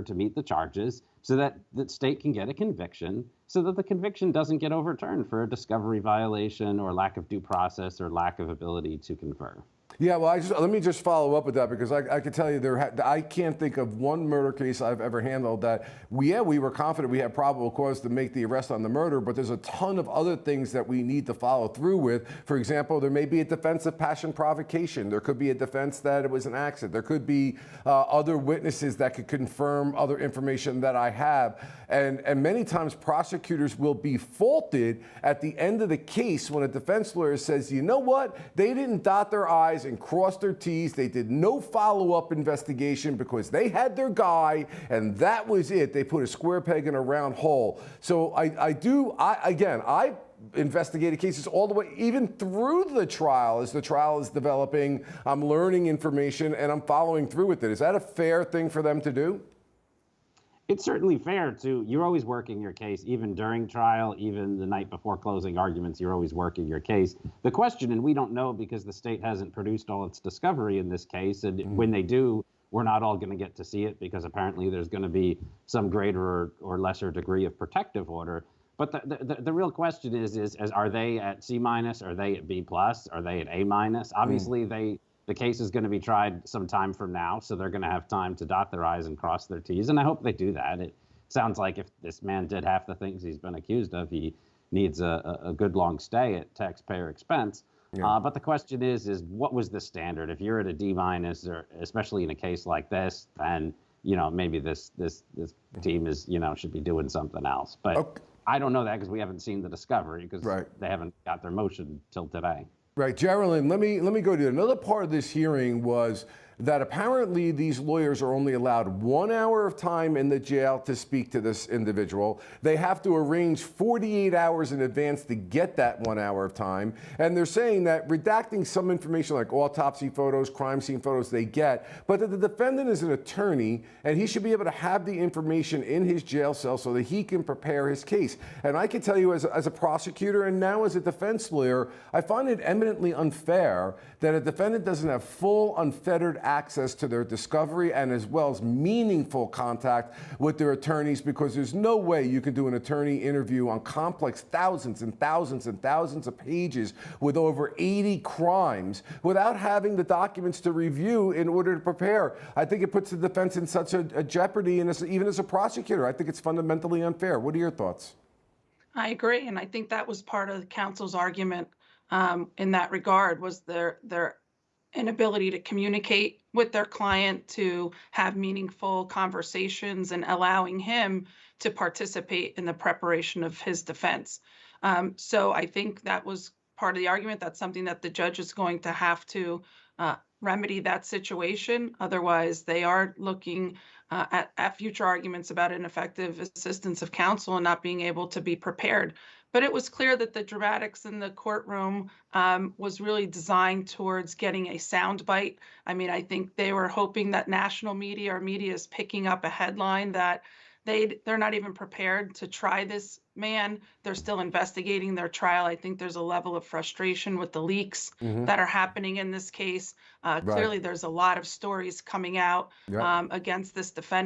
order to meet the charges so that the state can get a conviction, so that the conviction doesn't get overturned for a discovery violation or lack of due process or lack of ability to confer. Yeah, well, let me just follow up with that, because I can tell you I can't think of one murder case I've ever handled that we were confident we had probable cause to make the arrest on the murder, but there's a ton of other things that we need to follow through with. For example, there may be a defense of passion provocation. There could be a defense that it was an accident. There could be other witnesses that could confirm other information that I have. And many times prosecutors will be faulted at the end of the case when a defense lawyer says, you know what, they didn't dot their I's and cross their T's. They did no follow-up investigation because they had their guy and that was it. They put a square peg in a round hole. So I investigated cases all the way, even through the trial. As the trial is developing, I'm learning information and I'm following through with it. Is that a fair thing for them to do? It's certainly fair to, you're always working your case, even during trial, even the night before closing arguments, you're always working your case. The question, and we don't know because the state hasn't produced all its discovery in this case, and when they do, we're not all going to get to see it because apparently there's going to be some greater or lesser degree of protective order. But the real question is are they at C-? Are they at B+? Are they at A-? Obviously, the case is going to be tried some time from now, so they're going to have time to dot their I's and cross their T's, and I hope they do that. It sounds like if this man did half the things he's been accused of, he needs a good long stay at taxpayer expense. Yeah. But the question is what was the standard? If you're at a D-, or especially in a case like this, then maybe this team is should be doing something else. But okay. I don't know that because we haven't seen the discovery because they haven't got their motion till today. Right, Jeralyn, let me go to you. Another part of this hearing was that apparently these lawyers are only allowed 1 hour of time in the jail to speak to this individual. They have to arrange 48 hours in advance to get that 1 hour of time. And they're saying that redacting some information like autopsy photos, crime scene photos they get, but that the defendant is an attorney and he should be able to have the information in his jail cell so that he can prepare his case. And I can tell you as a prosecutor and now as a defense lawyer, I find it eminently unfair that a defendant doesn't have full, unfettered access to their discovery and as well as meaningful contact with their attorneys, because there's no way you can do an attorney interview on complex thousands and thousands and thousands of pages with over 80 crimes without having the documents to review in order to prepare. I think it puts the defense in such a jeopardy, and even as a prosecutor, I think it's fundamentally unfair. What are your thoughts? I agree, and I think that was part of the counsel's argument in that regard, was their inability to communicate with their client, to have meaningful conversations, and allowing him to participate in the preparation of his defense. So I think that was part of the argument. That's something that the judge is going to have to remedy that situation. Otherwise, they are looking at future arguments about ineffective assistance of counsel and not being able to be prepared. But it was clear that the dramatics in the courtroom was really designed towards getting a soundbite. I mean, I think they were hoping that national media or media is picking up a headline that they're not even prepared to try this man. They're still investigating their trial. I think there's a level of frustration with the leaks that are happening in this case. Clearly, there's a lot of stories coming out against this defendant.